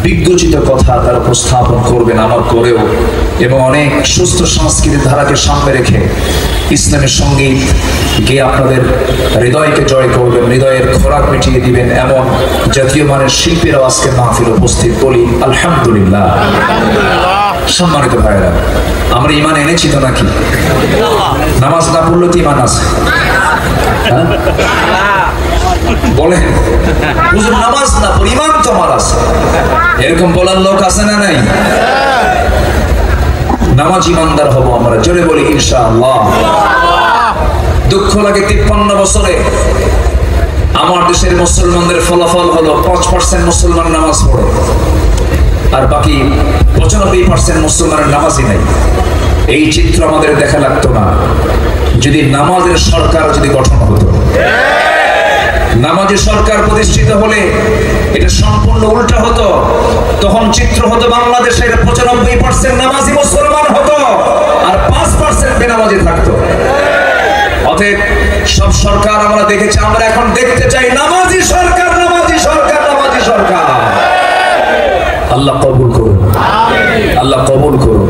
বিজ্ঞচিত কথা তারা উপস্থাপন করবেন আমার করেও, এবং অনেক সুস্থ সংস্কৃতির ধারাকে সামনে রেখে ইসলামের সঙ্গীত গিয়ে আপনাদের হৃদয়কে জয় করবেন, হৃদয়ের খোরাক মিটিয়ে দিবেন এমন জাতীয় মানের শিল্পীরাও আজকে মাহফিল উপস্থিত। বলি আলহামদুলিল্লাহ। সম্মানিত ভাইয়েরা, আমরা ইমান এনেছি তো নাকি? নামাজ না পড়লে তো ইমান আছে? বলেন হুজুর নামাজ না পড়ি ইমান তো আমার আছে, এরকম বলার লোক আছে না নাই? নামাজ ইমানদার হব আমরা, জোরে বলি ইনশাআল্লাহ। দুঃখ লাগে 53 বছরে আমার দেশের মুসলমানদের ফলাফল হলো 5% মুসলমান নামাজ পড়ে আর বাকি 95% মুসলমানের নামাজই নাই। এই চিত্র আমাদের দেখা লাগতো না যদি নামাজের সরকার যদি গঠন হতো। নামাজের সরকার প্রতিষ্ঠিত হলে এটা সম্পূর্ণ উল্টা হতো, তখন চিত্র হতো বাংলাদেশের 95% নামাজি মুসলমান হতো আর 5% বেনামাজি থাকতো। অতএব সব সরকার আমরা দেখেছি, আমরা এখন দেখতে চাই নামাজি সরকার, নামাজি সরকার, নামাজি সরকার। আল্লাহ কবুল করুন, আল্লাহ কবুল করুন।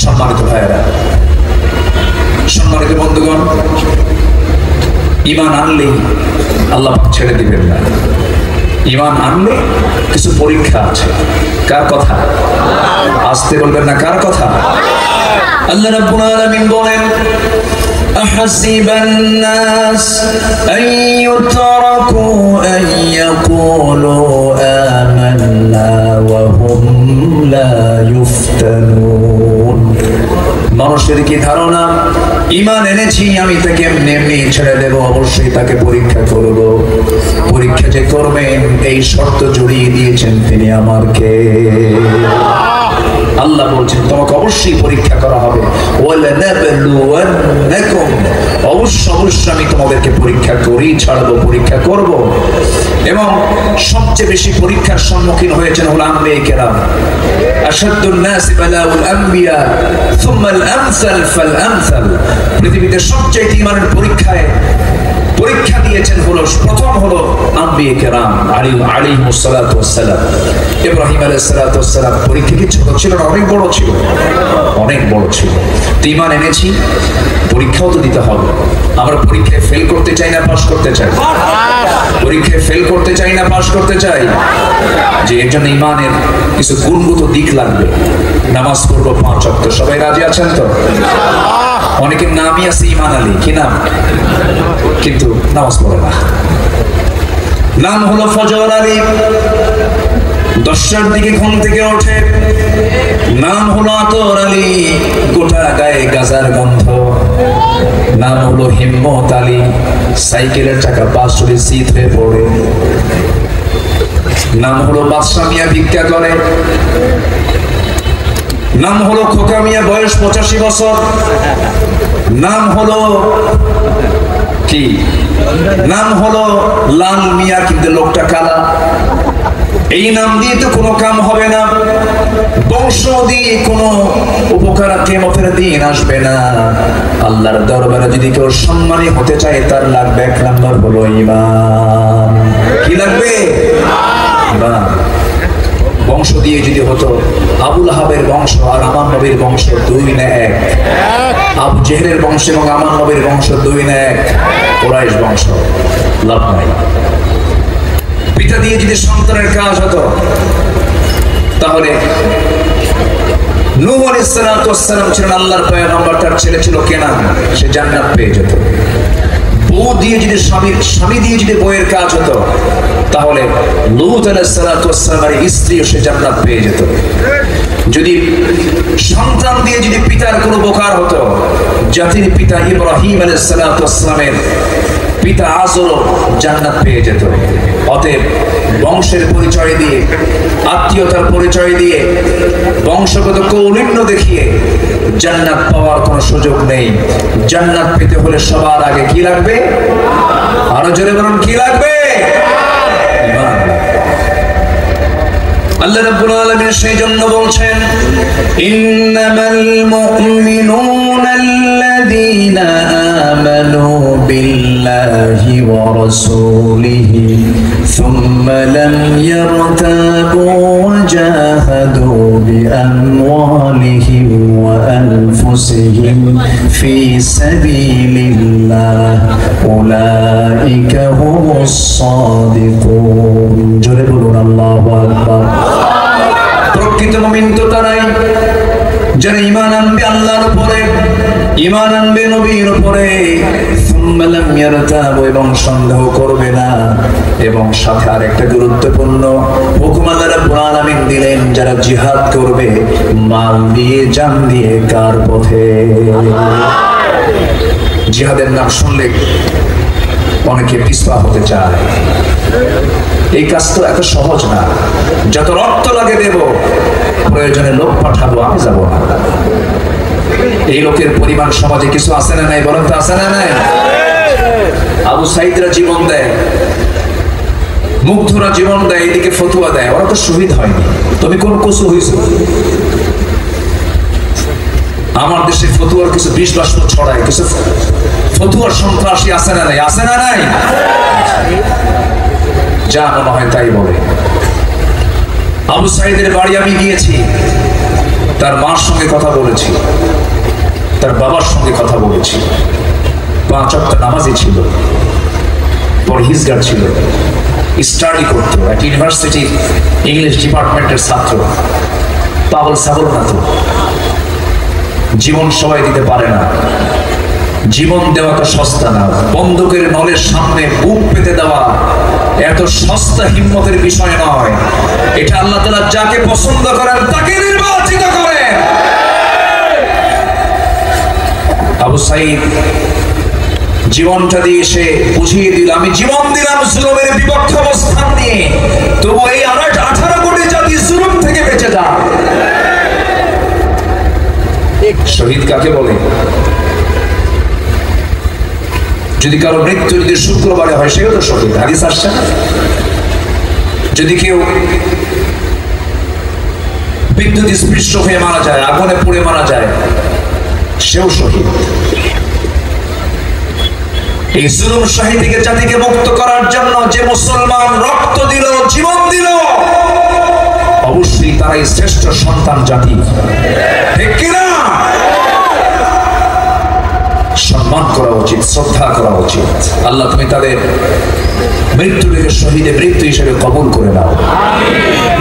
সম্মানিত ভাইয়েরা, সম্মানিত বন্ধুগণ, ঈমান আনলে আল্লাহ ছেড়ে দিবেন না। ঈমান আনলে কিছু পরীক্ষা আছে। কার কথা? আসতে বলবেন না, কার কথা? আল্লাহ রাব্বুল আলামিন বলেন أحسب الناس أن يتركوا أن يقولوا آمنا وهم لا يفتنون। মানুষের কি ধারণা ঈমান এনেছি আমি তাকে এমনি এমনি ছেড়ে দেব? অবশ্যই তাকে পরীক্ষা করব। পরীক্ষা যে করবেন এই শর্ত জড়িয়ে দিয়েছেন তিনি আমাকে। আল্লাহ বলছেন তোমাকে অবশ্যই পরীক্ষা করা হবে। অবশ্যই আমি তোমাদেরকে পরীক্ষা করি, ছাড়বো, পরীক্ষা করব। এবং সবচেয়ে বেশি পরীক্ষার সম্মুখীন হয়েছেন হলো আম্বিয়া কেরাম। আশাদ্দুন নাসি বালাউল আম্বিয়া সুম্মাল আমসাল ফাল আমসাল। পৃথিবীতে সবচেয়ে ঈমানের পরীক্ষা দিয়েছেন হলো, প্রথম হলো আম্বিয়া কেরাম আলাইহিস সালাতু ওয়াস সালাম। ইব্রাহিম আলাইহিস সালাতু ওয়াস সালাম পরীক্ষা কি ছোট ছিল না? অনেক বড় ছিল, অনেক বড় ছিল। ঈমান এনেছি, পরীক্ষাও তো দিতে হবে। আমরা পরীক্ষায় ফেল করতে চাই না পাস করতে চাই? পরীক্ষায় ফেল করতে চাই না পাস করতে চাই? যে এর জন্য ঈমানের কিছু গুণগত দিক লাগবে। নামাজ পড়বো 5 ওয়াক্ত, সবাই রাজি আছেন তো? অনেকের নামই আছে ঈমান আলী, কি নাম? কিন্তু নামাজ পড়ে না। নাম হলো ফজর আলী, 10টার দিকে ঘুম থেকে ওঠে। নাম হলো আতর আলী, গোটা গায়ে গাজার গন্ধ। নাম হলো হিম্মত আলী, সাইকেলের চাকা পাঁচশোরে শীত হয়ে পড়ে। নাম হলো বাদশা মিয়া, ভিক্ষা করে। নাম হলো খোকা মিয়া, বয়স 85 বছর। নাম হলো কি? নাম হলো লাল মিয়া, কিন্তু লোকটা কালা। এই নাম দিয়ে তো কোনো কাম হবে না, বংশ দিয়ে কোনো উপকার কিয়ামতের দিন আসবে না। আল্লাহর দরবারে যদি কেউ সম্মানী হতে চায় তার লাগবে 1 নাম্বার হলো ঈমান। কি লাগবে? ঈমান। বংশ দিয়ে যদি হতো আবুল আহাবের বংশ আর আমার নবীর বংশ 2 না 1? আবু জেহেলের বংশ এবং আমার নবীর বংশ 2 না 1? কুরাইশ বংশ, লাভ নাই। পিতা দিয়ে যদি সন্তানের কাজ হতো তাহলে নূহ আলাইহিস সালাতু ওয়াস সালাম ছিলেন আল্লাহর পয়গম্বর, তার ছেলে ছিল কেনান, সে জান্নাত পেয়ে যেত। বউ দিয়ে যদি স্বামী দিয়ে যদি বউয়ের কাজ হতো তাহলে লূত আলাইহিস সালাতু ওয়াস সালামের স্ত্রীও সে জান্নাত পেয়ে যেত। যদি সন্তান দিয়ে যদি পিতার কোনো উপকার হতো, জাতির পিতা ইব্রাহিম আলাইহিস সালাতু ওয়াস সালামের পিতা আজরও জান্নাত পেয়ে যেত। অতএব বংশের পরিচয় দিয়ে, আত্মীয়তার পরিচয় দিয়ে, বংশগত কৌলিন্য দেখিয়ে জান্নাত পাওয়ার কোনো সুযোগ নেই। জান্নাত পেতে হলে সবার আগে কি লাগবে? আরো জোরে বলুন, কি লাগবে? ঈমান। আল্লাহ রাব্বুল আলামিন সেই জন্য বলছেন ইন্নামাল মুমিনুনা আল্লাযীনা আমানু বিল্লাহি ওয়া রাসূলিহি ثم لم يرتابوا وجاهدوا بأموالهم وأنفسهم في سبيل الله أولئك هم الصادقون جل الله أكبر প্রকৃত মুমিন তো তারাই যারা ঈমান আনবে আল্লাহর উপরে, ঈমান আনবে নবীর উপরে, সুম্মা লাম ইয়ারতাবু এবং সন্দেহ করবে না। এবং সাথে আরেকটা গুরুত্বপূর্ণ হুকুম আল্লাহ রাব্বুল আলামিন দিলেন, যারা জিহাদ করবে মাল দিয়ে জান দিয়ে কার পথে। জিহাদের নাম শুনলে অনেকে পিছপা হতে চায়। এই কাজ তো এত সহজ না। যত রক্ত লাগে দেব, প্রয়োজনে লোক পাঠাবো, আমি যাব না। এই লোকের পরিমাণ সমাজে কিছু আছে না নাই? বলেন তো আছে না নাই? আবু সাইদরা জীবন দেয়, মুগ্ধরা জীবন দেয়, এদিকে ফতুয়া দেয়। ওরা তো শহীদ হয়নি, তুমি কোন কসু হয়েছো? আমার দেশে ফতুয়ার কিছু বিষ বাষ্প ছড়ায়, কিছু ফতুয়ার সন্ত্রাসী আছে না নাই? আছে না নাই? যা মনে হয় তাই বলে। আবু সাইদের বাড়ি আমি গিয়েছি, তার মার সঙ্গে কথা বলেছি, তার বাবার সঙ্গে কথা বলেছি। 5 ওয়াক্ত নামাজি ছিল, পরহেজগার ছিল, স্টাডি করতো, একটা ইউনিভার্সিটির ইংলিশ ডিপার্টমেন্টের ছাত্র। পাগল ছাগল না তো। জীবন সবাই দিতে পারে না, জীবন দেওয়া তো সস্তা না। বন্দুকের নলের সামনে বুক পেতে দেওয়া এত সস্তা হিম্মতের বিষয় নয়। এটা আল্লাহ তাআলা যাকে পছন্দ করেন তাকে নির্বাচিত করেন। আবু সাইদ জীবনটা দিয়ে সে বুঝিয়ে দিল, আমি জীবন দিলাম জুলুমের বিপক্ষে অবস্থান নিয়ে, তবু এই 18 কোটি জাতি জুলুম থেকে বেঁচে যা। শহীদ কাকে বলে? যদি কারো মৃত্যু যদি শুক্রবারে হয়, সেও তো শহীদ। হাদিস আসছে না? যদি কেউ বিদ্যুৎ স্পৃষ্ট হয়ে মারা যায়, আগুনে পুড়ে মারা যায়, সেও শহীদ। এই জুলুম শাহী থেকে জাতিকে মুক্ত করার জন্য যে মুসলমান রক্ত দিল, জীবন দিল, অবশ্যই তারাই শ্রেষ্ঠ সন্তান জাতি। ঠিক কিনা? সম্মান করা উচিত, শ্রদ্ধা করা উচিত। আল্লাহ তুমি তাদের মৃত্যুকে শহীদের মৃত্যু হিসেবে কবুল করে নাও।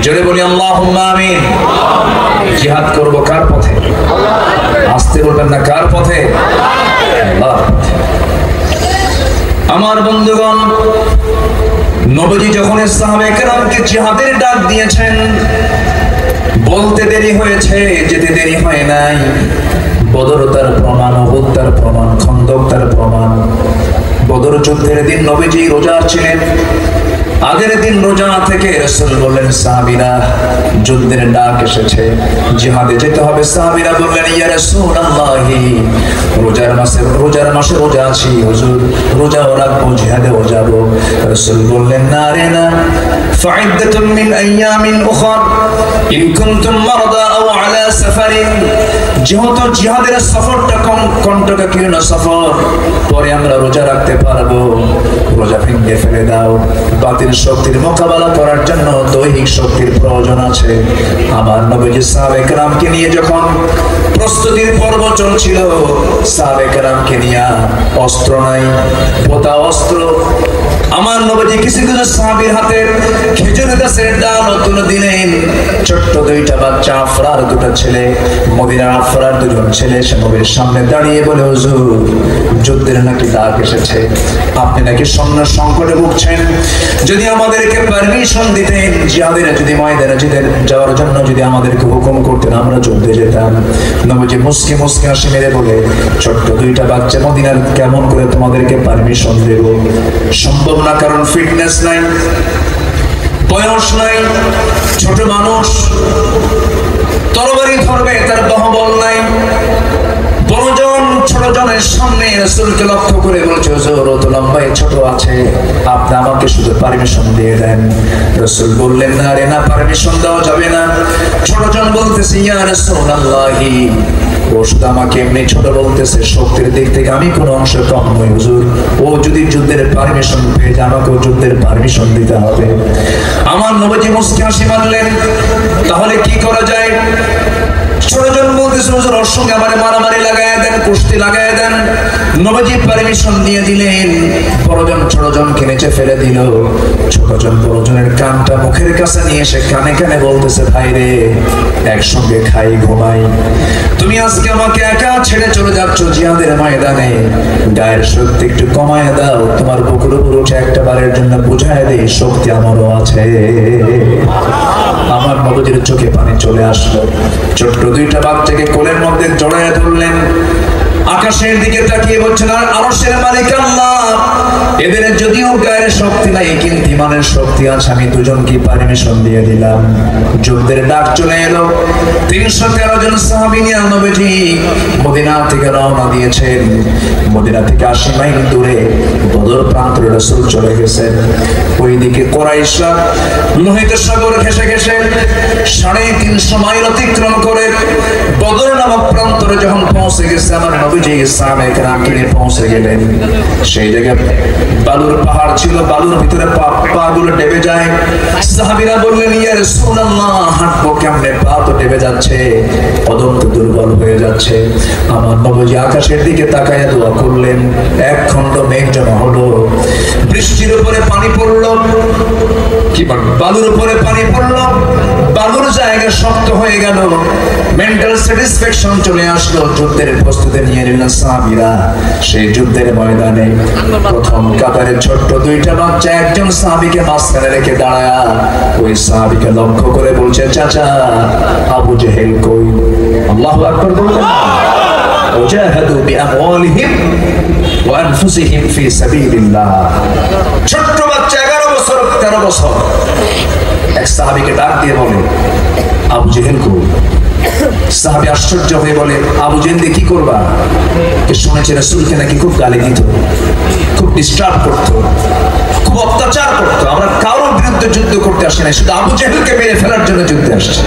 জোরে বলি আল্লাহুম্মা আমিন। জিহাদ করব কার পথে? আসতে বলবেন না, কার পথে? আল্লাহর পথে। আমার বন্ধুগণ, নবীজি যখন সাহাবায়ে কেরামকে জিহাদের ডাক দিয়েছেন, বলতে দেরি হয়েছে, যেতে দেরি হয় নাই। বদর তার প্রমাণ, উহুদ তার প্রমাণ, খন্দক তার প্রমাণ। বদর যুদ্ধের দিন নবীজি রোজা ছিলেন। আগের দিন রোজা থেকে রাসূল বললেন, সাহাবীরা যুদ্ধের ডাক এসেছে, জিহাদে যেতে হবে। সাহাবীরা বললেন, ইয়া রাসূলুল্লাহি, রোজার মাসে রোজা আছি হুজুর, রোজাও রাখবো, জিহাদেও যাব। রাসূল বললেন, না রে না, ফাইদ্দাতুম মিন আইয়ামিন উখর ইন কুনতুম মারদা আও আলা সাফারিন। যেহেতু জিহাদের সফরটা কণ্টকাকীর্ণ সফর, পরে আমরা রোজা রাখতে পারবো, রোজা ভেঙে ফেলে দাও। বাতিল শক্তির মোকাবেলা করার জন্য দৈহিক শক্তির প্রয়োজন আছে। আমার নবীজি সাহাবায়ে কেরামকে নিয়ে যখন প্রস্তুতির পর্ব চলছিল, সাহাবায়ে কেরামকে নিয়ে অস্ত্র নাই, পোতা অস্ত্র। আমার নবীজি কিছু কিছু সাহাবীর হাতে খেজুর গাছের ডাল তুলে দিলেন। ছোট্ট 2টা বাচ্চা, আফরার 2টা ছেলে, মদিনার আফরার 2জন ছেলে এসে নবীর সামনে দাঁড়িয়ে বলে, হুজুর যুদ্ধের নাকি ডাক এসেছে, আপনি নাকি সৈন্য সংকটে ভুগছেন, যদি আমাদেরকে পারমিশন দিতেন, জিহাদের যদি ময়দানে যাওয়ার জন্য যদি আমাদেরকে হুকুম করতেন, আমরা যুদ্ধে যেতাম। নবীজি মুস্কি মুস্কি হাসি মেরে বলে, ছোট্ট 2টা বাচ্চা মদিনার কেমন করে তোমাদেরকে পারমিশন দেব? সম্ভব না, কারণ ফিটনেস নাই, বয়স নাই, ছোট মানুষ, তরবারি ধরবে তার বাহুবল নাই। বড়জন ছোট জনের সামনে রাসূলকে লক্ষ্য করে বলছে, হুজুর ও তো লম্বায় ছোট আছে, আপনি আমাকে শুধু পারমিশন দিয়ে দেন। রাসূল বললেন, না রে না, পারমিশন দেওয়া যাবে না। ছোটজন বলতেছে, ইয়া রাসূলুল্লাহি, ও শুধু আমাকে এমনি ছোট বলতেছে, শক্তির দিক থেকে আমি কোনো অংশ কম নই হুজুর। ও যদি যুদ্ধের পারমিশন পেয়ে যায়, আমাকেও যুদ্ধের পারমিশন দিতে হবে। আমার নবীজি মুস্কি হাসি মারলেন, তাহলে কি করা যায়? ছোটজন বলতেছে, হুজুর ওর সঙ্গে আমারে মারামারি লাগায় দেন, কুস্তি লাগায় দেন। নবীজি পারমিশন দিয়ে দিলেন। বড়জন ছোটজনকে নিচে ফেলে দিল। ছোটজন বড়জনের কানটা মুখের কাছে নিয়ে এসে কানে কানে বলতেছে, ভাই রে, একসঙ্গে খাই ঘুমাই, তুমি আজকে আমাকে একা ছেড়ে চলে যাচ্ছ জিহাদের ময়দানে, গায়ের শক্তি একটু কমায় দাও, তোমার বুকের উপর উঠে একটা বারের জন্য বুঝায় দেই শক্তি আমারও আছে। আমার নবীজির চোখে পানি চলে আসলো। ছোট্ট দুইটা বাচ্চাকে কোলের মধ্যে জড়ায় ধরলেন, আকাশের দিকে তাকিয়ে বলছেন, আর আরশের মালিক আল্লাহ, এদের যদিও গায়ের শক্তি নাই কিন্তু ইমানের শক্তি আছে, আমি দুজনকে পারমিশন দিয়ে দিলাম। যুদ্ধের ডাক চলে এলো। 313 জন সাহাবী নিয়ে নবীজি মদিনা থেকে রওনা দিয়েছেন। মদিনা থেকে 80 মাইল দূরে বদর প্রান্তরে রাসূল চলে গেছেন। ওইদিকে কুরাইশরা লোহিত সাগর ঘেঁষে ঘেঁষে 350 মাইল অতিক্রম করে বদর নামক প্রান্তরে যখন পৌঁছে গেছে, আমার নবীজি সাহাবায়ে কেরামকে নিয়ে পৌঁছে গেলেন। সেই জায়গায় বালুর পাহাড় ছিল, বালুর ভিতরে পা গুলো ডেবে যায়। সাহাবীরা বললেন, ইয়া রাসূলুল্লাহ, হাঁটবো কেমনে, পা তো ডেবে যাচ্ছে, কদম তো দুর্বল হয়ে যাচ্ছে। আমার নবীজি আকাশের দিকে তাকায় দোয়া করলেন। এক খণ্ড মেঘ জমা হলো, বৃষ্টির উপরে পানি পড়লো, কি বালুর উপরে পানি পড়লো, বালুর জায়গা শক্ত হয়ে গেল, মেন্টাল স্যাটিসফ্যাকশন চলে আসলো। যুদ্ধের প্রস্তুতি নিয়ে নিলেন সাহাবীরা। সেই যুদ্ধের ময়দানে প্রথম কাতারে ছোট্ট দুইটা বাচ্চা একজন সাহাবীকে মাঝখানে রেখে দাঁড়ায়া ওই সাহাবীকে লক্ষ্য করে বলছে, চাচা আবু জেহেল কই? আল্লাহু আকবার বললেন। ওয়াজাহাদু বিআমওয়ালিহিম ওয়া আনফুসিহিম ফি সাবিলিল্লাহ। ছোট্ট বাচ্চা 11 বছর 13 বছর এক সাহাবীকে ডাক দিয়ে বলে, আবু জেহেল কই? সাহাবী আশ্চর্য হয়ে বলে, আবু জেহেল দিয়ে কি করবা? শুনেছে রাসূলকে নাকি খুব গালি দিত, খুব ডিস্টার্ব করতো, খুব অত্যাচার করতো। আমরা কারোর বিরুদ্ধে যুদ্ধ করতে আসি না, শুধু আবু জেহেলকে মেরে ফেলার জন্য যুদ্ধে আসছে।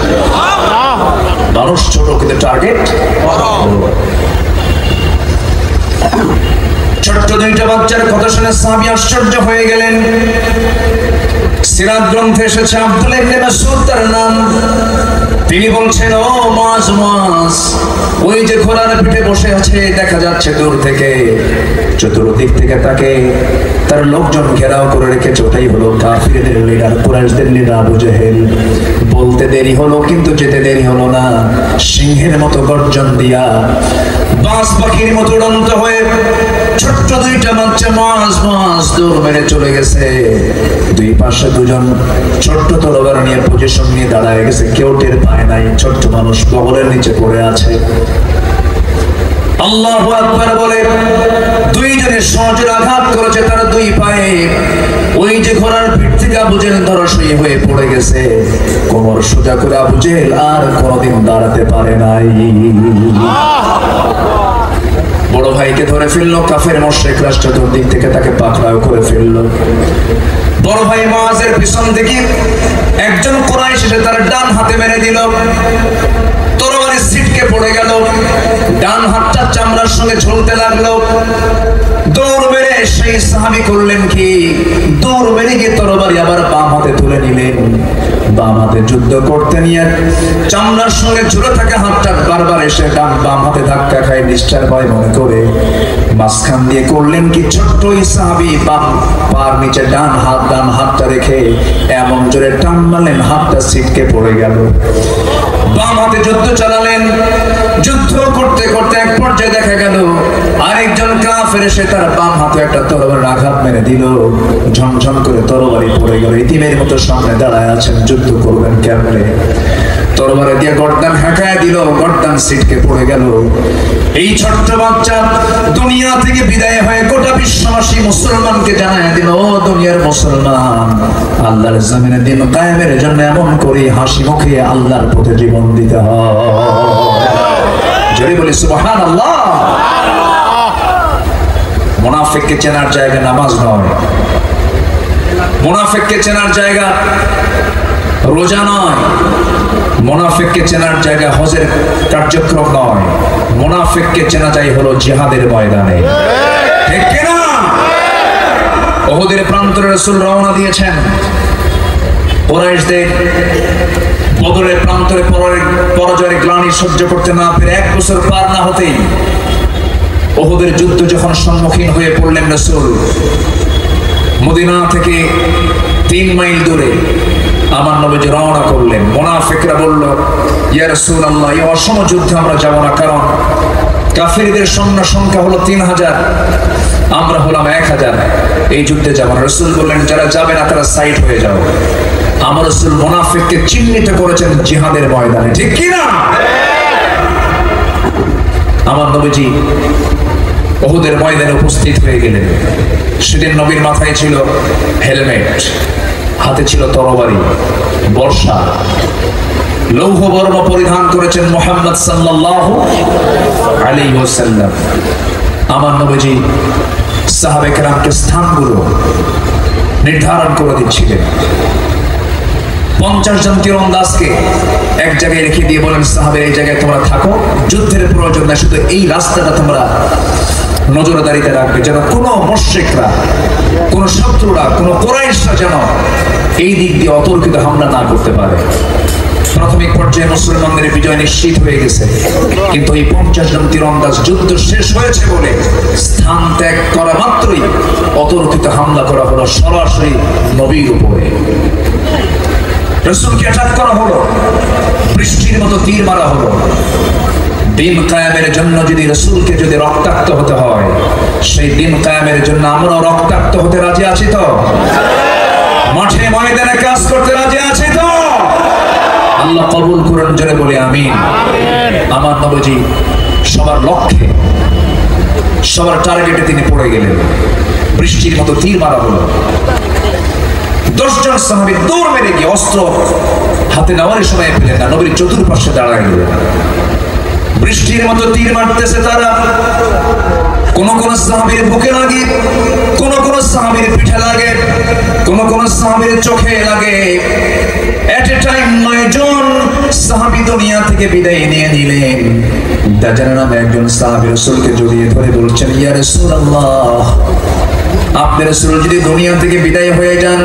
মানুষ ছোট কিন্তু টার্গেট। ছোট্ট দুইটা বাচ্চার কথা শুনে সাহাবী আশ্চর্য হয়ে গেলেন। সিরাত গ্রন্থে এসেছে, আব্দুল্লাহ ইবনে মাসউদ তার নাম। তিনি বলছেন, ও মুআজ, মুআজ, ওই যে ঘোড়ার পিঠে বসে আছে দেখা যাচ্ছে দূর থেকে, চতুর্দিক থেকে তাকে তার লোকজন ঘেরাও করে রেখেছে, ওটাই হলো কাফিরদের লিডার, কুরাইশদের লিডার আবু জেহেল। বলতে দেরি হলো কিন্তু যেতে দেরি হলো না। সিংহের মতো গর্জন দিয়া, বাজ পাখির মতো উড়ন্ত হয়ে ছোট্ট দুইটা বাচ্চা মুআজ, মুআজ দৌড় মেরে চলে গেছে। দুই পাশে দুজন ছোট্ট তরবারি নিয়ে পজিশন নিয়ে দাঁড়ায় গেছে, কেউ টের পায় নাই। ছোট্ট মানুষ বগলের নিচে পড়ে আছে। আল্লাহু আকবার বলে দুইজনে সহজে আঘাত করেছে তার দুই পায়ে। ওই যে ঘোড়ার পিঠ থেকে আবু জেহেল ধরাশয়ী হয়ে পড়ে গেছে। কোমর সোজা করে আবু জেহেল আর কোনোদিন দাঁড়াতে পারে নাই। বড় ভাইকে ধরে ফেললো কাফের মুশরিক রাষ্ট্র, দিক থেকে তাকে পাকড়াও করে ফেললো। বড় ভাই মুআজের পিছন থেকে একজন কুরাইশ এসে তার ডান হাতে মেরে দিল, তরবারি ছিটকে পড়ে গেল, ডান হাতটা চামড়ার সঙ্গে ঝুলতে লাগলো। দৌড় মেরে সেই সাহাবী করলেন কি, দৌড় মেরে গিয়ে তরবারি আবার বাম হাতে তুলে নিলেন। বাম হাতে যুদ্ধ করতে নিয়ে চামড়ার সঙ্গে ঝুলে থাকা হাতটা বারবার এসে বাম হাতে ধাক্কা খায়, নিষ্ঠার ভয় মনে করে মাঝখান দিয়ে করলেন কি, ছোট্ট ওই সাহাবী বাম পার নিচে ডান হাতটা রেখে এমন জোরে টান মারলেন, হাতটা ছিটকে পড়ে গেল। বাম হাতে যুদ্ধ চালালেন। যুদ্ধ করতে করতে এক পর্যায়ে দেখা গেল আরেকজন কাফের এসে তার বাম হাতে একটা তরবারির আঘাত মেরে দিল। ঝনঝন করে তরবারি পড়ে গেল। ইতিমের মতো সামনে দাঁড়ায় আছেন, যুদ্ধ করবেন কেমনে? তরবারি দিয়ে গর্দান হাঁকায় দিল, গর্দান ছিটকে পড়ে গেল। এই ছোট্ট বাচ্চা দুনিয়া থেকে বিদায় হয়ে গোটা বিশ্ববাসী মুসলমানকে জানায় দিল, ও দুনিয়ার মুসলমান, আল্লাহর জমিনে দিন কায়েমের জন্য এমন করে হাসি মুখে আল্লাহর পথে জীবন দিতে হয়। জোরে বলি সুবহানাল্লাহ। মুনাফিককে চেনার জায়গা নামাজ নয়, মুনাফিককে চেনার জায়গা রোজা নয়, মুনাফিককে চেনার জায়গা হজের কার্যক্রম নয়, মুনাফিককে চেনা যায় হলো জিহাদের ময়দানে। ঠিক কিনা? উহুদের প্রান্তরে রাসূল রওনা দিয়েছেন। কুরাইশদের বদরের প্রান্তরে পরাজয়ের গ্লানি সহ্য করতে না পেরে 1 বছর পার না হতেই উহুদের যুদ্ধ যখন সম্মুখীন হয়ে পড়লেন রাসূল, মদিনা থেকে 3 মাইল দূরে আমার নবীজি রওনা করলেন। মুনাফিকরা বলল, ইয়া রাসূলুল্লাহ, এই অসম যুদ্ধে আমরা যাব না, কারণ কাফিরদের সৈন্য সংখ্যা হলো 3000, আমরা হলাম 1000, এই যুদ্ধে যাব না। রাসূল বললেন, যারা যাবে না তারা সাইড হয়ে যাও। আমার রাসূল মুনাফিককে চিহ্নিত করেছেন জিহাদের ময়দানে। ঠিক কি না? আমার নবীজি উহুদের ময়দানে উপস্থিত হয়ে গেলেন। সেদিন নবীর মাথায় ছিল হেলমেট, হাতে ছিল তরবারি, বর্শা, লৌহ বর্ম পরিধান করেছেন মুহাম্মদ সাল্লাল্লাহু আলাইহি ওয়াসাল্লাম। আমার নবীজি সাহাবে কেরামকে স্থানগুলো নির্ধারণ করে দিচ্ছিলেন। 50 জন তীরন্দাজকে এক জায়গায় রেখে দিয়ে বলেন, সাহাবে এই জায়গায় তোমরা থাকো, যুদ্ধের প্রয়োজন না, শুধু এই রাস্তাটা তোমরা নজরদারিতে রাখবে, যেন কোনো মুশরিকরা, কোনো শত্রুরা, কোনো কুরাইশরা যেন এই দিক দিয়ে অতর্কিত হামলা না করতে পারে। প্রাথমিক পর্যায়ে মুসলমানদের বিজয় নিশ্চিত হয়ে গেছে, কিন্তু এই 50 জন তীরন্দাজ যুদ্ধ শেষ হয়েছে বলে স্থান ত্যাগ করা মাত্রই অতর্কিত হামলা করা হলো সরাসরি নবীর উপরে। রাসূলকে অ্যাটাক করা হলো, বৃষ্টির মতো তীর মারা হলো। দিন কায়েমের জন্য যদি রাসূলকে যদি রক্তাক্ত হতে হয়, সেই দিন কায়েমের জন্য আমরাও রক্তাক্ত হতে রাজি আছি তো? মাঠে ময়দানে কাজ করতে রাজি আছি তো? আল্লাহ কবুল করুন, জোরে বলি আমিন। আমার নবীজি সবার লক্ষ্যে, সবার টার্গেটে তিনি পড়ে গেলেন। বৃষ্টির মতো তীর মারা হলো। 10 জন সাহাবী দৌড় মেরে গিয়ে অস্ত্র হাতে নেওয়ার সময় পেলেন না, নবীর চতুর্পাশে দাঁড়ায় গেলেন। বৃষ্টির মতো তীর মারতেছে তারা, কোন কোন সাহাবীর বুকে লাগে, কোন কোন সাহাবীর পিঠে লাগে, কোন কোন সাহাবীর চোখে লাগে। এট এ টাইম 9 জন সাহাবী দুনিয়া থেকে বিদায় নিয়ে নিলেন। দাজান নামে একজন সাহাবী রাসূলকে জড়িয়ে ধরে বলছেন, ইয়া রাসূলুল্লাহ, আপনি রাসূল যদি দুনিয়া থেকে বিদায় হয়ে যান,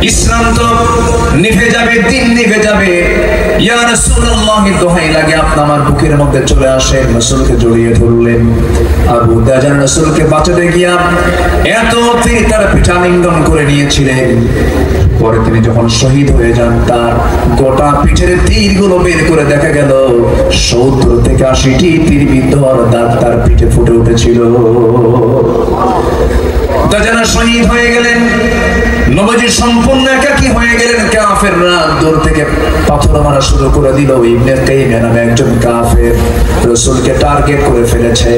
ইসলাম তো নিভে যাবে, দিন নিভে যাবে। ইয়া রাসূলুল্লাহ, দোহাই লাগে আপনি আমার বুকের মধ্যে চলে আসেন। রাসূলকে জড়িয়ে ধরলেন। আবু দাজান রাসূলকে বাঁচাতে গিয়া এত তীর তার পিঠা লিঙ্গন করে নিয়েছিলেন। পরে তিনি যখন শহীদ হয়ে যান, তার গোটা পিঠের তীরগুলো বের করে দেখা গেল 70 থেকে 80টি তীর বিদ্ধর দাগ তার পিঠে ফুটে উঠেছিল। দাজান শহীদ হয়ে গেলেন, নবীজি সম্পূর্ণ একাকী হয়ে গেলেন। কাফেররা দূর থেকে পাথর মারা শুরু করে দিল। ইবনে তাইমিয়া নামে একজন কাফের রাসূলকে টার্গেট করে ফেলেছে,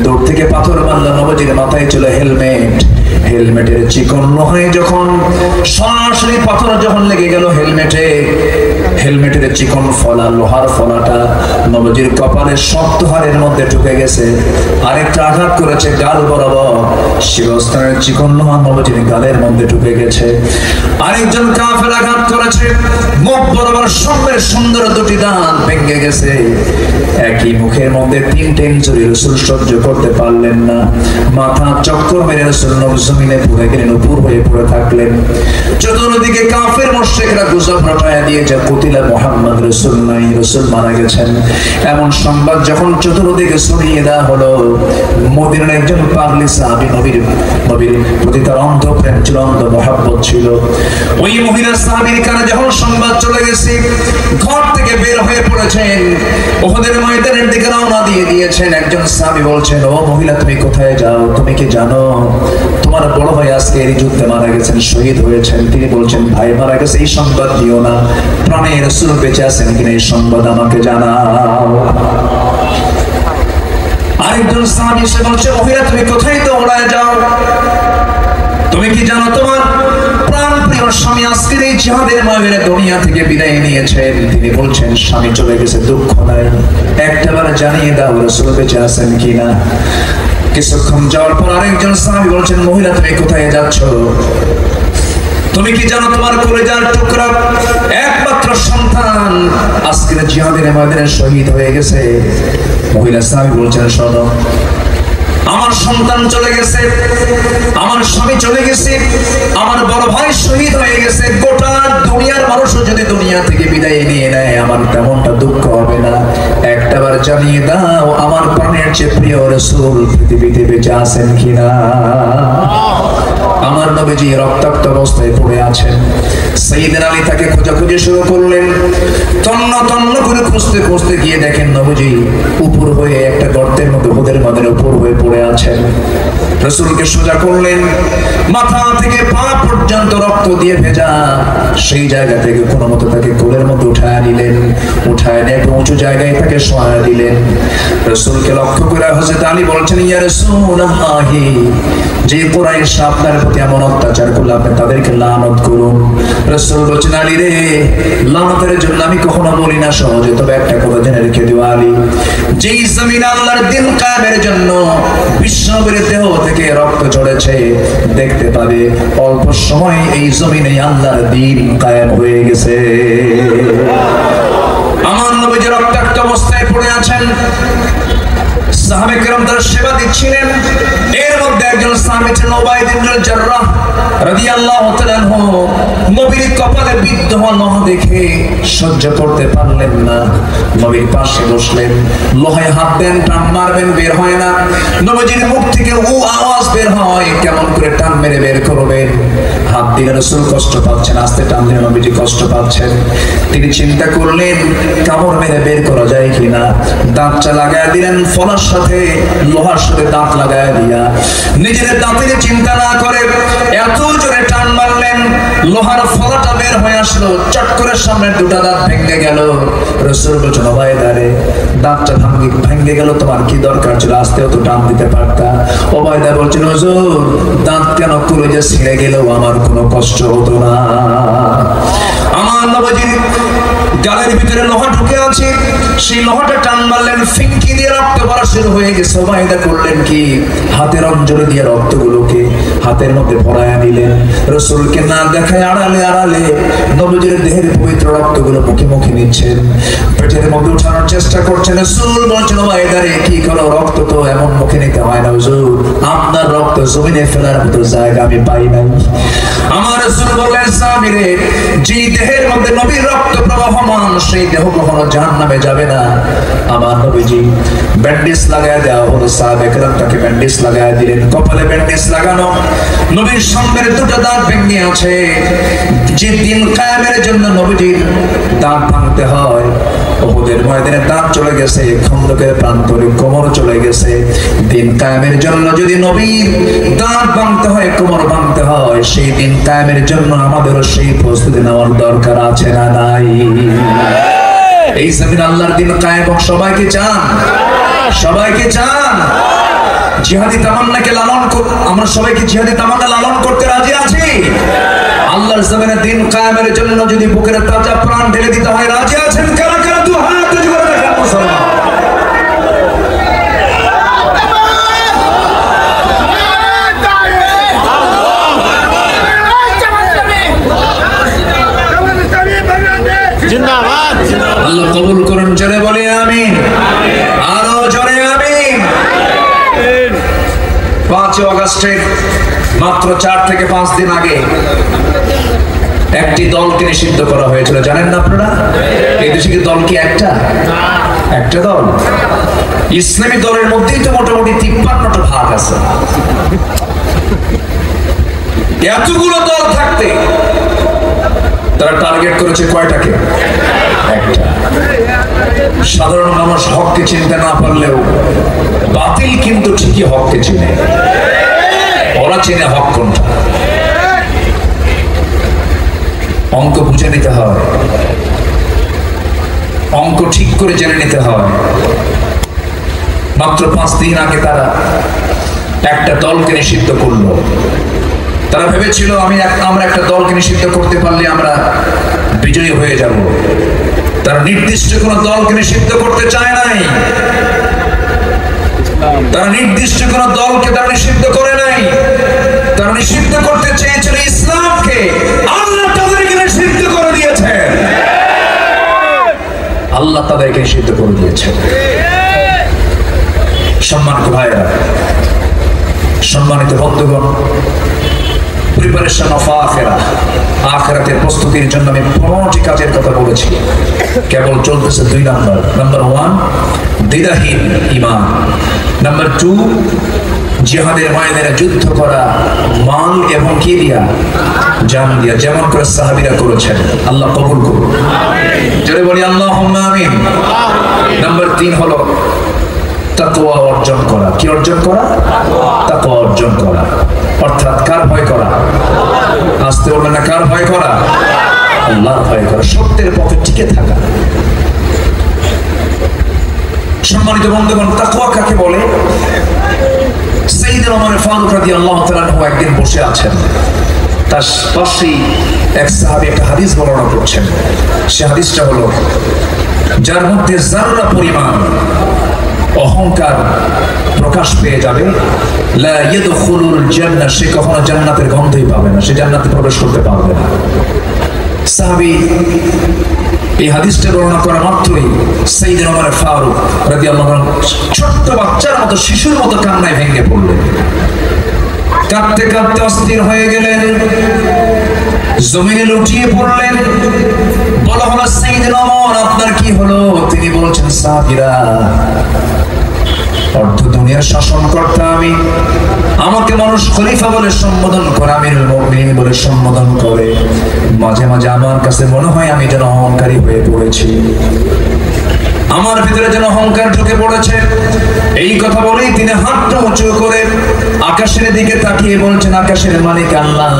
দূর থেকে পাথর মারল। নবীজির মাথায় ছিল হেলমেট, হেলমেটের চিকন লোহায় যখন সরাসরি পাথর যখন লেগে গেল হেলমেটে, হেলমেটের চিকন ফলা, লোহার ফলাটা নবীজির কপালের শক্ত হাড়ের মধ্যে ঢুকে গেছে। আরেকটা আঘাত করেছে গাল বরাবর, শিরস্ত্রাণের চিকন লোহা নবীজির গালের মধ্যে ঢুকে গেছে। আরেকজন কাফের আঘাত করেছে, মুখ বরাবর সামনের সুন্দর 2টি দাঁত ভেঙে গেছে। একই মুখের মধ্যে 3টে ইনজুরি রাসূল সহ্য করতে পারলেন না। মাথা চক্কর মেরে রাসূল জমিনে পড়ে গেলেন, উপর হয়ে পড়ে থাকলেন। চতুর্দিকে কাফের মুশরিকরা গুজব রটায় দিয়েছে, কুতিলা মুহাম্মদ, রাসূল নাই, রাসূল মারা গেছেন। এমন সংবাদ যখন চতুর্দিকে ছড়িয়ে দেওয়া হলো, মদিনার একজন পাগলি সাহাবী, নবীর প্রতি তার অন্ধ প্রেম ছিল, অন্ধ মহব্বত ছিল। ওই মহিলা সাহাবীর কানে যখন সংবাদ চলে গেছে, ঘর থেকে বের হয়ে পড়েছেন, উহুদের ময়দানের দিকে রওনা দিয়ে দিয়েছেন। একজন সাহাবী বলছেন, ও মহিলা, তুমি কোথায় যাও? তুমি কি জানো তোমার বড় ভাই আজকে এই যুদ্ধে মারা গেছেন, শহীদ হয়েছেন? তিনি বলছেন, ভাই মারা গেছে এই সংবাদ দিও না, প্রাণে রাসূল বেঁচে আছেন কিনা এই সংবাদ আমাকে জানাও। আরেকজন সাহাবী এসে বলছে, মহিলা, তুমি কোথায় দৌড়ায় যাও? তুমি কি জানো তোমার প্রাণ প্রিয় স্বামী আজকের এই জিহাদের ময়দানে দুনিয়া থেকে বিদায় নিয়েছেন, তিনি বলছেন স্বামী চলে গেছে, দুঃখ নাই, একটাবার জানিয়ে দাও রাসূল বেঁচে আছেন কিনা। কিছুক্ষণ যাওয়ার পর আরেকজন সাহাবী বলছেন, মহিলা তুমি কোথায় যাচ্ছ? তুমি কি জানো তোমার কলিজার টুকরা একমাত্র সন্তান আজকের জিহাদের ময়দানে শহীদ হয়ে গেছে? মহিলা সাহাবী বলছেন, শোনো, আমার সন্তান চলে গেছে, আমার স্বামী চলে গেছে, আমার বড় ভাই শহীদ হয়ে গেছে, গোটা দুনিয়ার মানুষও যদি দুনিয়া থেকে বিদায় নিয়ে নেয় আমার তেমনটা দুঃখ হবে না। একটাবার জানিয়ে দাও আমার প্রাণের চেয়ে প্রিয় রাসূল পৃথিবীতে বেঁচে আছেন কিনা। আমার নবীজি রক্তাক্ত অবস্থায় পড়ে আছেন। সাইয়েদনা আলী তাকে খোঁজাখুঁজি শুরু করলেন, তন্ন তন্ন করে খুঁজতে খুঁজতে গিয়ে দেখেন নবীজি উপর হয়ে একটা গর্তের মধ্যে ওদের মাদের উপর হয়ে পড়ে আছেন। রাসূলকে সোজা করলেন, মাথা থেকে পা পর্যন্ত রক্ত দিয়ে ভেজা, সেই জায়গা থেকে কোনো মতো তাকে কোলের মধ্যে উঠায় নিলেন, উঠায় নিয়ে একটা উঁচু জায়গায় তাকে শোয়া দিলেন। রাসূলকে লক্ষ্য করে হযরত আলী বলছেন, ইয়া রাসূলুল্লাহি, যে কুরাইশ আপনার প্রতি এমন অত্যাচার করলো আপনি তাদেরকে লানত করুন। রাসূল বলছেন, আলী রে, লানতের জন্য আমি কখনো বলি না সহজে, তবে একটা কথা জেনে রেখে দিও আলী, যেই জমিন আল্লাহর দিন কায়েমের জন্য বিশ্বনবীর দেহ থেকে রক্ত ঝরেছে, দেখতে পাবে অল্প সময় এই জমিনে আল্লাহর দিন কায়েম হয়ে গেছে। আমার নবী রক্তাক্ত অবস্থায় পড়ে আছেন, সাহাবে কেরাম তার সেবা দিচ্ছিলেন। এর মধ্যে একজন সাহাবী ছিলেন উবাইদ ইবনে জাররাহ রাদিয়াল্লাহু তাআলা আনহু। নবীর কপালে বিদ্ধ হওয়া লোহা দেখে সহ্য করতে পারলেন না, নবীর পাশে বসলেন, লোহায় হাত দেন, টান মারবেন, বের হয় না। নবীজির মুখ থেকে ও আওয়াজ বের হয়, কেমন করে টান মেরে বের করবেন। হাত দিয়ে রাসূল কষ্ট পাচ্ছেন, আস্তে টান দিয়ে নবীজি কষ্ট পাচ্ছেন। তিনি চিন্তা করলেন কামড় মেরে বের করা যায় কিনা। দাঁতটা লাগায় দিলেন, ফলার সাথে লোহার সাথে দাঁত লাগায় দিয়া নিজের দাঁতের চিন্তা না করে এত জোরে টান মারলেন, লোহার ফলাটা বের হয়ে আসলো, চট করে সামনের দুটো দাঁত ভেঙে গেল। রাসূল বলছেন, ওবায়দা রে, দাঁতটা ভেঙে গেল, তোমার কি দরকার ছিল, আস্তেও তো টান দিতে পারতা। ওবায়দা বলছেন, হুজুর, দাঁত কেন কলেজে ছিঁড়ে গেলেও আমার কোনো কষ্ট হতো না। আমার নবীজির গালের ভিতরে লোহা ঢুকে আছে, সেই লোহাটা টান মারলেন, ফিনকি দিয়ে রক্ত পড়া শুরু হয়ে গেছে। ওবায়দা করলেন কি, হাতের অঞ্জলি দিয়ে রক্তগুলোকে হাতের মধ্যে ভরায়া দিলেন। রাসূলকে না দেখায় আড়ালে আড়ালে নবীজির দেহের পবিত্র রক্তগুলো মুখে মুখে নিচ্ছেন, পেটের মধ্যে উঠানোর চেষ্টা করছেন। রাসূল বলছেন, ওবায়দা রে, কি করো, রক্ত তো এমন মুখে নিতে হয় না হুজুর, আপনার রক্ত জমিনে ফেলার মতো জায়গা আমি পাই নাই। আমার রাসূল বললেন, সাহাবী রে, যে দেহের মধ্যে নবীর রক্ত প্রবাহমান, সেই দেহ কখনো জাহান্নামে যাবে না। আমার নবীজি ব্যান্ডেজ লাগায় দেওয়া হলো, সাহাবে কেরাম তাকে ব্যান্ডেজ লাগায় দিলেন, কপালে ব্যান্ডেজ লাগানো, নবীর সামনের দুটো দাঁত ভেঙে আছে। যে দিন কায়েমের জন্য নবীজির দাঁত ভাঙতে হয়, উহুদের ময়দানে দাঁত চলে গেছে, খন্দকের প্রান্তরে কোমর চলে গেছে। দিন কায়েমের জন্য যদি নবীর দাঁত ভাঙতে হয়, কোমর ভাঙতে হয়, সেই দিন কায়েমের জন্য আমাদেরও সেই প্রস্তুতি নেওয়ার দরকার আছে না নাই? এই জমিন আল্লাহর দিন কায়েম হোক, সবাইকে চান? সবাইকে চান? জিহাদি তামান্নাকে লালন আমরা সবাইকে জিহাদি তামান্না লালন করতে রাজি আছি? আল্লাহর জমিনে দিন কায়েমের জন্য যদি বুকের তাজা প্রাণ ঢেলে দিতে হয়, রাজি আছেন? কারা কারা দু হাত উঁচু করে দেখান মুসলমান। জিন্দাবাদ। আল্লাহ কবুল করুন, জোরে বলি আমিন, আরো জোরে আমিন। 5 আগস্টে মাত্র 4 থেকে 5 দিন আগে একটি দলকে নিষিদ্ধ করা হয়েছিল, জানেন না আপনারা? এই দেশে কি দল কি একটা? একটা দল। ইসলামী দলের মধ্যেই তো মোটামুটি 53টা ভাগ আছে। এতগুলো দল থাকতে তারা টার্গেট করেছে কয়টাকে? একটা। সাধারণ মানুষ হককে চিনতে না পারলেও বাতিল কিন্তু ঠিকই হককে চিনে। ওরা চিনে হক কোনটা। অঙ্ক বুঝে নিতে হয়, অঙ্ক ঠিক করে জেনে নিতে হয়। মাত্র 5 দিন আগে তারা একটা দলকে নিষিদ্ধ করলো। তারা ভেবেছিল আমরা একটা দলকে নিষিদ্ধ করতে পারলে আমরা বিজয়ী হয়ে যাব। তারা নির্দিষ্ট কোন দলকে নিষিদ্ধ করতে চায় নাই, তারা নির্দিষ্ট কোন দলকে তারা নিষিদ্ধ করে নাই, তারা নিষিদ্ধ করতে চেয়েছিল ইসলামকে। আল্লাহ তাদেরকে নিষিদ্ধ করে দিয়েছেন, আল্লাহ তাদেরকে নিষিদ্ধ করে দিয়েছেন। সম্মানিত ভাইরা, সম্মানিত বন্ধুগণ, প্রিপারেশন অফ আখিরাহ, আখিরাতের প্রস্তুতির জন্য আমি 5টি কাজের কথা বলেছি, কেবল চলতেছে 2 নাম্বার। নাম্বার 1 দ্বিধাহীন ঈমান, নাম্বার 2 জিহাদের ময়দানে যুদ্ধ করা মাল এবং কি দিয়া, জান দিয়া, যেমন করে সাহাবীরা করেছেন। আল্লাহ কবুল করুন, আমিন। জোরে বলি আল্লাহুম্মা আমিন। নাম্বার 3 হলো তাকওয়া অর্জন করা। কি অর্জন করা? তাকওয়া অর্জন করা, অর্থাৎ কার ভয় করা? আসতে বলবেন না, কার ভয় করা? আল্লাহর ভয় করা, সত্যের পথে টিকে থাকা। সম্মানিত বন্ধুগণ, তাকওয়া কাকে বলে? সাইয়েদনা ওমর ফারুক রাদিয়াল্লাহু তাআলা আনহু একদিন বসে আছেন, তার পাশেই এক সাহাবী একটা হাদিস বর্ণনা করছেন। সে হাদিসটা হলো, যার মধ্যে যাররা পরিমাণ অহংকার প্রকাশ পেয়ে যাবে, লা ইয়াদখুলুল জান্নাহ, সে কখনো জান্নাতের গন্ধই পাবে না, সে জান্নাতে প্রবেশ করতে পারবে না। সাহাবী এই হাদিসটা বর্ণনা করা মাত্রই সাইয়েদনা ওমর ফারুক রাদিয়াল্লাহু আনহু ছোট্ট বাচ্চার মতো, শিশুর মতো কান্নায় ভেঙে পড়লেন। কাঁদতে কাঁদতে অস্থির হয়ে গেলেন, জমিনে লুটিয়ে পড়লেন। বলা হলো, সাইয়েদনা ওমর, আপনার কি হলো? তিনি বলছেন, সাহাবীরা, অর্ধ দুনিয়ার শাসনকর্তা আমি, আমাকে মানুষ খলিফা বলে সম্বোধন করে, আমিরুল মুমিনিন বলে সম্বোধন করে। মাঝে মাঝে আমার কাছে মনে হয় আমি যেন অহংকারী হয়ে পড়েছি, আমার ভিতরে যেন অহংকার ঢুকে পড়েছে। এই কথা বলেই তিনি হাতটা উঁচু করে আকাশের দিকে তাকিয়ে বলছেন, আকাশের মালিক আল্লাহ,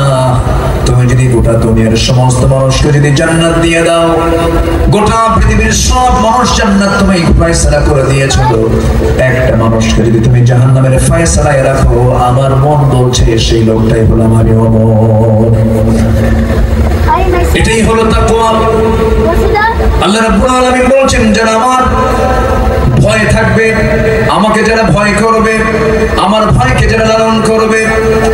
তুমি যদি গোটা দুনিয়ার সমস্ত মানুষকে যদি জান্নাত দিয়ে দাও, গোটা পৃথিবীর সব মানুষ জান্নাত তুমি ফয়সালা করে দিয়েছো, একটা মানুষকে যদি তুমি জাহান্নামের ফয়সালায় রাখো, আমার মন বলছে সেই লোকটাই হলাম আমি ওমর। এটাই হলো তাকওয়া। আল্লাহ রাব্বুল আলামিন বলছেন, যারা আমার ভয় থাকবে, আমাকে যারা ভয় করবে, আমার ভয়কে যারা লালন করবে,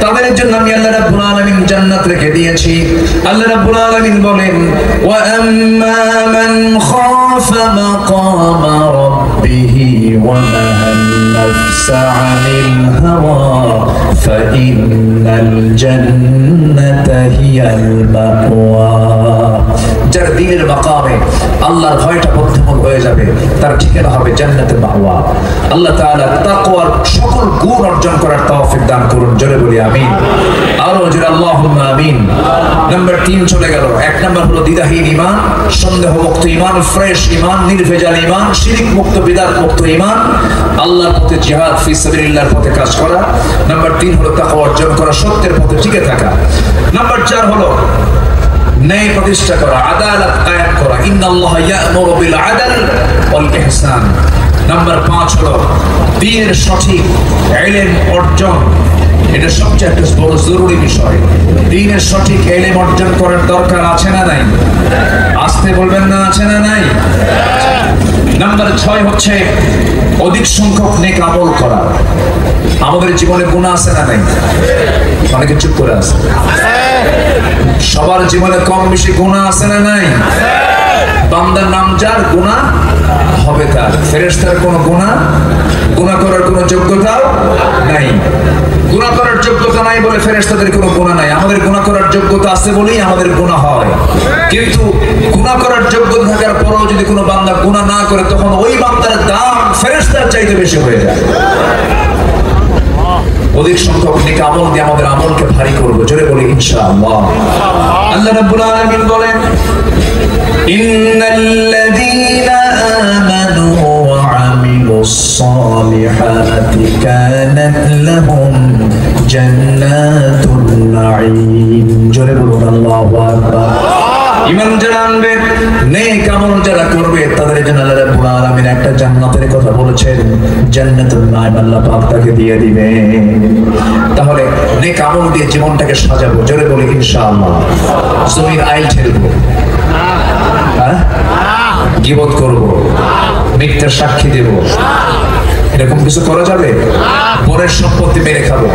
তাদের জন্য আমি আল্লাহ রাব্বুল আলামিন জান্নাত রেখে দিয়েছি। আল্লাহ রাব্বুল আলামিন বলেন, ওয়া আম্মা মান খাফা মাকামা রাব্বিহি ওয়া নাহান নাফসা আনিল হাওয়া ফাইন্নাল জান্নাতা হিয়াল মাওয়া। যার দিনের মাকামে আল্লাহর ভয়টা বদ্ধমূল হয়ে যাবে, তার ঠিকানা হবে জান্নাতের মাওয়া। আল্লাহ তাআলা তাকওয়ার সকল গুণ অর্জন করার তৌফিক দান করুন, জোরে বলি আমিন। আরো জোরে আল্লাহুম্মা আমিন। নাম্বার 3 চলে গেল। 1 নাম্বার হলো দ্বিধাহীন ঈমান, সন্দেহ মুক্ত ঈমান, ফ্রেশ ঈমান, নির্ভেজাল ঈমান, শিরক মুক্ত, বিদআত মুক্ত ঈমান, আল্লাহর পথে জিহাদ ফি সাবিলিল্লাহর পথে কাজ করা। নাম্বার 3 হলো তাকওয়া অর্জন করা, সত্যের পথে টিকে থাকা। নাম্বার 4 হলো ন্যায় প্রতিষ্ঠা করা, আদালত কায়েম করা। ইন্নাল্লাহা ইয়া'মুরু বিল আদল ওয়াল ইহসান। নাম্বার 5 হলো দ্বীনের সঠিক ইলম অর্জন। এটা সবচেয়ে একটা বড় জরুরি বিষয়। দ্বীনের সঠিক ইলম অর্জন করার দরকার আছে না নাই? আসতে বলবেন না, আছে না নাই? নাম্বার 6 হচ্ছে অধিক সংখ্যক নেক আমল করা। আমাদের জীবনে গুনাহ আছে না নাই? অনেকে চুপ করে আছে। সবার জীবনে কম বেশি গুনাহ আছে না নাই? বান্দার নাম যার, গুনাহ হবে তার। ফেরেশতার কোনো গুনাহ করার কোনো যোগ্যতাও নাই। গুনাহ করার যোগ্যতা নাই বলে ফেরেশতাদের কোনো গুনাহ নাই। আমাদের গুনাহ করার যোগ্যতা আছে বলেই আমাদের গুনাহ হয়। কিন্তু গুনাহ করার যোগ্যতা থাকার পরেও যদি কোনো বান্দা গুনাহ না করে, তখন ওই বান্দার দাম ফেরেশতার চাইতে বেশি হয়ে যায়। অধিক সংখ্যক নেক আমল দিয়ে আমাদের আমলকে ভারী করব, জোরে বলি ইনশাআল্লাহ। আল্লাহ রাব্বুল আলামিন বলেন, ইন্নাল্লাযীনা আমানু ওয়া আমিলুস সালিহাতি কানাত লাহুম জান্নাতুন নাঈম। জোরে বলুন আল্লাহু আকবার। ঈমান যারা আনবে, নেক আমল যারা করবে, তাদের জন্য আল্লাহ রাব্বুল আলামিন একটা জান্নাতের কথা বলেছেন, জান্নাতুন নাঈম আল্লাহ পাক তাকে দিয়ে দিবে। তাহলে নেক আমল দিয়ে জীবনটাকে সাজাবো, জোরে বলি ইনশাআল্লাহ। জমির আইল ঠেলবো, গীবত করব, মিথ্যার সাক্ষী দেব, এরকম কিছু করা যাবে? পরের সম্পত্তি মেরে খাবো।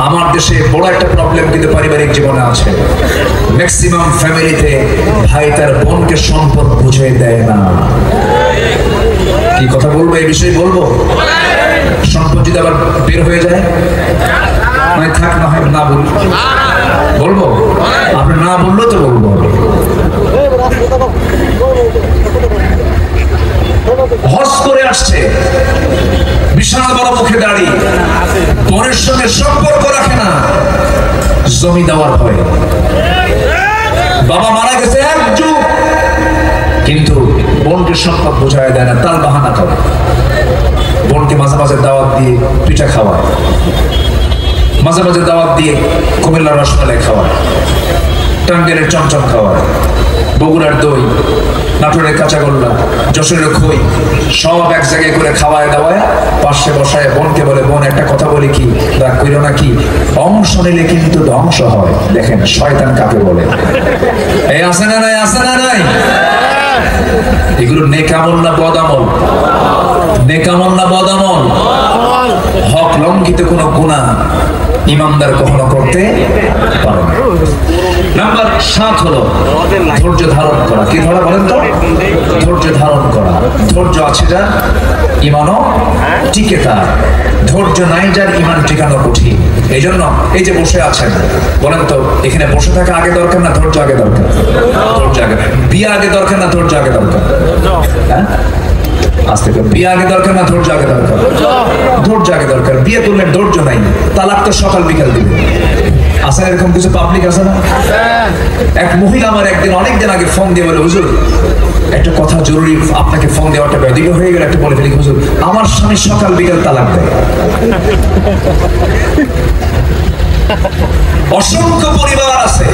আমার দেশে বড় একটা প্রবলেম কিন্তু পারিবারিক জীবনে আছে। ম্যাক্সিমাম ফ্যামিলিতে ভাই তার বোনকে সম্পদ বুঝিয়ে দেয় না। কি কথা বলবো, এই বিষয়ে বলবো? সম্পদ যদি আবার বের হয়ে যায়, মানে থাক না হয় না বলবো, বলবো? আপনি না বললেও তো বলবো। হজ করে আসছে, বিশাল বড় মুখে দাঁড়ি, বোনের সঙ্গে সম্পর্ক রাখে না, জমি দেওয়ার ভয়। বাবা মারা গেছে এক যুগ, কিন্তু বোনকে সম্পদ বোঝায় দেয় না, তার বাহানা করে। বোনকে মাঝে মাঝে দাওয়াত দিয়ে পিঠা খাওয়ায়, মাঝে মাঝে দাওয়াত দিয়ে কুমিল্লার রসমালাই খাওয়ায়, টাঙ্গেলের চমচম খাওয়ায়, বগুড়ার দই, নাটোরের কাঁচাগোল্লা, যশোরের খই, সব এক জায়গায় করে খাওয়ায় দাওয়ায় পাশে বসায় বোনকে বলে, বোন একটা কথা বলি, কি রাগ কইল নাকি? অংশ নিলে কিন্তু ধ্বংস হয়। দেখেন শয়তান কাকে বলে। এই আছে না নাই, আছে না নাই? এগুলো নেক আমল না বদ আমল? নেক আমল না বদ আমল? হক লঙ্ঘিত কোনো গুনাহ ইমানদার কখনো করতে পারে না। নাম্বার 7 হলো ধৈর্য ধারণ করা। কি ধরা বলেন তো? ধৈর্য ধারণ করা। ধৈর্য আছে যার, ইমানও টিকে তার। ধৈর্য নাই যার, ইমান টিকানো কঠিন। এই জন্য এই যে বসে আছেন, বলেন তো এখানে বসে থাকা আগে দরকার না ধৈর্য আগে দরকার? ধৈর্য আগে। বিয়ে আগে দরকার না ধৈর্য আগে দরকার? হ্যাঁ, আজ থেকে বিয়ে আগে দরকার না ধৈর্য আগে দরকার? ধৈর্য আগে দরকার। বিয়ে করলে ধৈর্য নাই, তালাক তো সকাল বিকাল দিবে। আছে এরকম কিছু পাবলিক আছে না? এক মহিলা আমার একদিন অনেকদিন আগে ফোন দিয়ে বলে, হুজুর একটা কথা জরুরি, আপনাকে ফোন দেওয়াটা ব্যাধিক হয়ে গেল, একটা বলে ফেলি। হুজুর আমার স্বামী সকাল বিকাল তালাক দেয়। অসংখ্য পরিবার আছে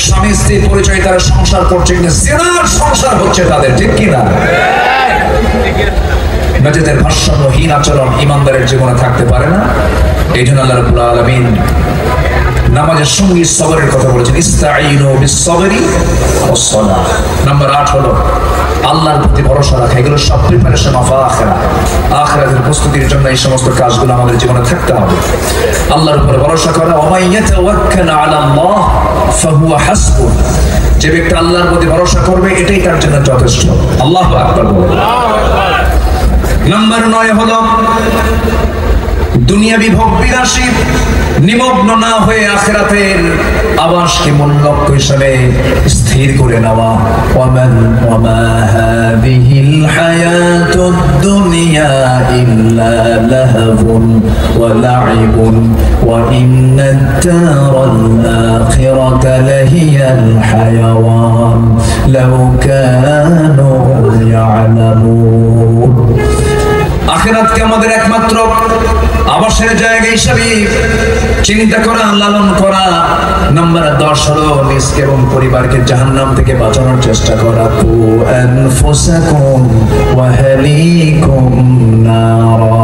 স্বামী স্ত্রীর পরিচয়, তারা সংসার করছে কিন্তু জিনার সংসার হচ্ছে তাদের, ঠিক কিনা? মেয়েদের ভারসাম্যহীন আচরণ ইমানদারের জীবনে থাকতে পারে না। এই জন্য আল্লাহ রাব্বুল আলামিন নামাজের সঙ্গে সবরের কথা বলেছেন, ইস্তাঈনু বিস-সাবরি ওয়াস-সালাহ। নাম্বার 8 হলো আল্লাহর প্রতি ভরসা রাখা। এগুলো সব প্রিপারেশন অফ আখিরাত। আখিরাতের প্রস্তুতির জন্য এই সমস্ত কাজগুলো আমাদের জীবনে থাকতে হবে। আল্লাহর উপরে ভরসা করা। ওয়া মান ইয়াতাওয়াক্কাল আলাল্লাহ ফাহুয়া হাসবুহ। যে ব্যক্তি আল্লাহর প্রতি ভরসা করবে এটাই তার জন্য যথেষ্ট। আল্লাহু আকবার বলুন। নাম্বার 9 হলো দুনিয়াবি ভোগ বিলাসী নিমগ্ন না হয়ে আখিরাতের আবাসকে মূল লক্ষ্য হিসেবে স্থির করে নেওয়া। ওয়ামা হাযিহিল হায়াতুদ দুনিয়া ইল্লা লাহবুন ওয়া লাইবুন ওয়া ইন্নাদ দারাল আখিরাতা লাহিয়াল হায়াওয়ান লাউ কানু ইয়ালামুন। আখিরাতকে আমাদের একমাত্র আবাসের জায়গা হিসাবে চিন্তা করা, লালন করা। নাম্বার 10 হলো নিজকে এবং পরিবারকে জাহান্নাম থেকে বাঁচানোর চেষ্টা করা। কু আনফুসাকুম ওয়া আহলিকুম নারা।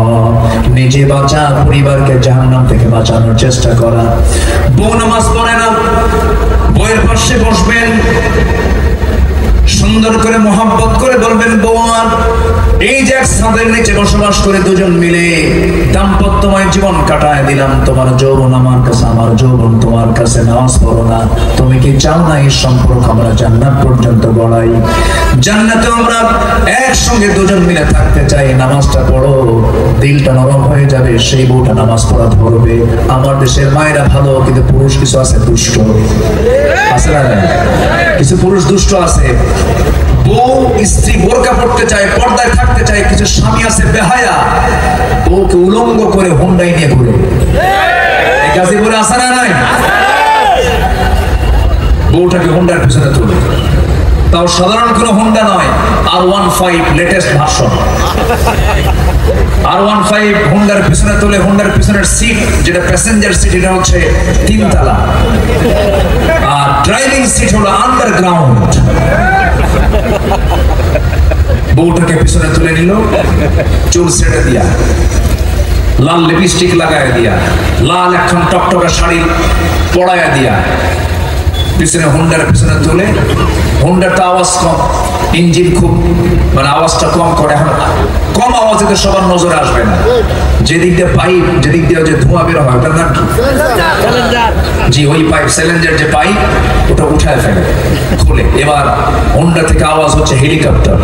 নিজে বাঁচা, পরিবারকে জাহান্নাম থেকে বাঁচানোর চেষ্টা করা। বউ নামাজ পড়ে না, বউয়ের পাশে বসবেন, সুন্দর করে মহব্বত করে বলবেন, বউ আমার এই যে এক ছাদের নিচে বসবাস করে দুজন মিলে দাম্পত্যময় জীবন কাটায় দিলাম, তোমার যৌবন আমার কাছে, আমার যৌবন তোমার কাছে, নামাজ পড়ো না। তুমি কি চাও না এই সম্পর্ক আমরা জান্নাত পর্যন্ত বড়াই? জান্নাতে আমরা একসঙ্গে দুজন মিলে থাকতে চাই। নামাজটা পড়ো, দিলটা নরম হয়ে যাবে, সেই বউটা নামাজ পড়া ধরবে। আমার দেশের মায়েরা ভালো, কিন্তু পুরুষ কিছু আছে দুষ্ট, আছে না? কিছু পুরুষ দুষ্ট আছে। বউ স্ত্রী বোরকা পড়তে চায়, পর্দায় থাকতে চায়। কিছু স্বামী আছে বেহায়া, বউকে উলঙ্গ করে হুন্ডাই নিয়ে ঘুরে। এই গাজীপুরে আছে না নাই? বউটাকে হুন্ডার পিছনে তুলে, তাও সাধারণ কোনো হুন্ডা নয়, R15 লেটেস্ট ভার্সন। R15 হুন্ডার পিছনে তুলে, হুন্ডার পিছনের সিট যেটা প্যাসেঞ্জার সিট, এটা হচ্ছে 3 তলা, আর ড্রাইভিং সিট হলো আন্ডারগ্রাউন্ড। বউটাকে পিছনে তুলে নিল, চুল ছেড়ে দিয়া, লাল লিপস্টিক লাগায় দিয়া, লাল একখান টকটকা শাড়ি পরায়া দিয়া পিছনে হুন্ডার পিছনে তুলে, হুন্ডার তো আওয়াজ কম, ইঞ্জিন খুব মানে আওয়াজটা কম করে, এখন কম আওয়াজে তো সবার নজরে আসবে না, যেদিক দিয়ে পাইপ, যেদিক দিয়ে যে ধোঁয়া বের হয় ওটার নাম কি? জি, ওই পাইপ, সিলিন্ডার যে পাইপ, ওটা উঠায় ফেলে, খুলে। এবার হুন্ডা থেকে আওয়াজ হচ্ছে হেলিকপ্টার,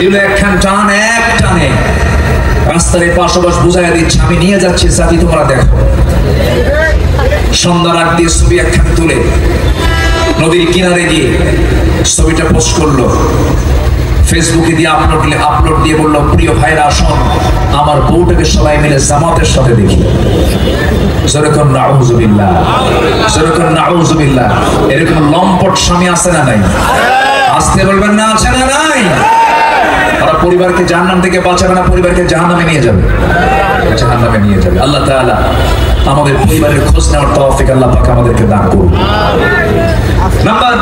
এগুলো একখান টান, এক টানে রাস্তার এই পাশাপাশ বুঝাইয়া দিচ্ছে আমি নিয়ে যাচ্ছি সাথী, তোমরা দেখো। সন্ধ্যার আগ দিয়ে ছবি একখান তুলে নদীর কিনারে গিয়ে ছবিটা পোস্ট করলো, ফেসবুকে দিয়ে আপলোড দিয়ে বললো, প্রিয় ভাইরা আসুন আমার বউটাকে সবাই মিলে জামাতের সাথে দেখি। যেরকম নাউজুবিল্লাহ, যেরকম নাউজুবিল্লাহ। এরকম লম্পট স্বামী আছে না নাই? আসতে বলবেন না, আছে না নাই? ওরা পরিবারকে জাহান্নাম থেকে বাঁচাবে না, পরিবারকে জাহান্নামে নিয়ে যাবে, জাহান্নামে নিয়ে যাবে। আল্লাহ তাআলা আমাদের পরিবারের খোঁজ নেওয়ার তৌফিক আল্লাহ পাক আমাদেরকে দান করুন। নাম্বার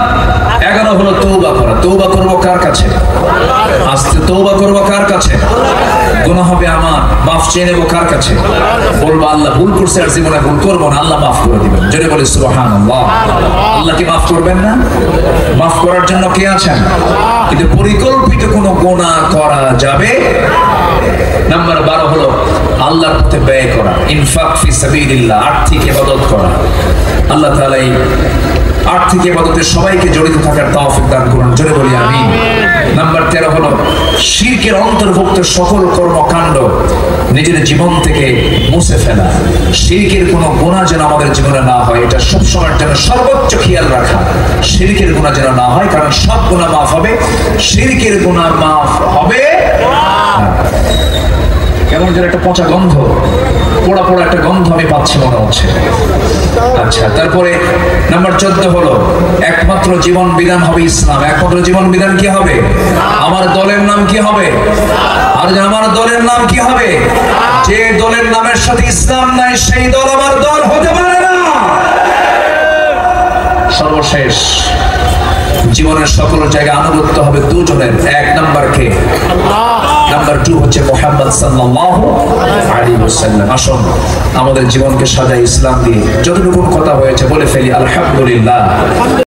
11 হলো তওবা করা। তওবা করব কার কাছে? আস্তে তওবা করব কার কাছে? গুনাহ হবে আমার, মাফ চেয়ে নেব কার কাছে? বলবো আল্লাহ ভুল করছে আর জীবনে ভুল করবো না, আল্লাহ মাফ করে দিবেন। জোরে বলে সুবহানাল্লাহ। আল্লাহ কি মাফ করবেন না? মাফ করার জন্য কে আছেন? কিন্তু পরিকল্পিত কোনো গুনাহ করা যাবে। নাম্বার 12 হলো আল্লাহর পথে ব্যয় করা, ইনফাক ফি সাবিলিল্লাহ, আর্থিক ইবাদত করা। আল্লাহ তাআলা এই আর্থিক ইবাদতে সবাইকে জড়িত থাকার তৌফিক দান করুন। জোরে বলি আমিন। নাম্বার 13 হলো শিরকের অন্তর্ভুক্ত সকল কর্মকাণ্ড নিজের জীবন থেকে মুছে ফেলা। শিরকের কোনো গুনাহ যেন আমাদের জীবনে না হয়, এটা সব সময়ের জন্য সর্বোচ্চ খেয়াল রাখা। শিরকের গুনাহ যেন না হয়, কারণ সব গুনাহ মাফ হবে, শিরকের গুনাহ মাফ হবে না। কেমন যেন একটা পচা গন্ধ, পোড়া পোড়া একটা গন্ধ আমি পাচ্ছি মনে হচ্ছে। আচ্ছা, তারপরে নাম্বার 14 হলো একমাত্র জীবন বিধান হবে ইসলাম। একমাত্র জীবন বিধান কি হবে? আমার দলের নাম কি হবে? আর আমার দলের নাম কি হবে? যে দলের নামের সাথে ইসলাম নাই, সেই দল আমার দল হতে পারে না। সর্বশেষ জীবনের সকল জায়গায় আনুগত্য হবে দুজনের। এক নাম্বার কে? নাম্বার 2 হচ্ছে মুহাম্মদ সাল্লাল্লাহু আলাইহি ওয়াসাল্লাম। আসুন আমাদের জীবনকে সাজাই ইসলাম দিয়ে। যতটুকু কথা হয়েছে বলে ফেলি আলহামদুলিল্লাহ।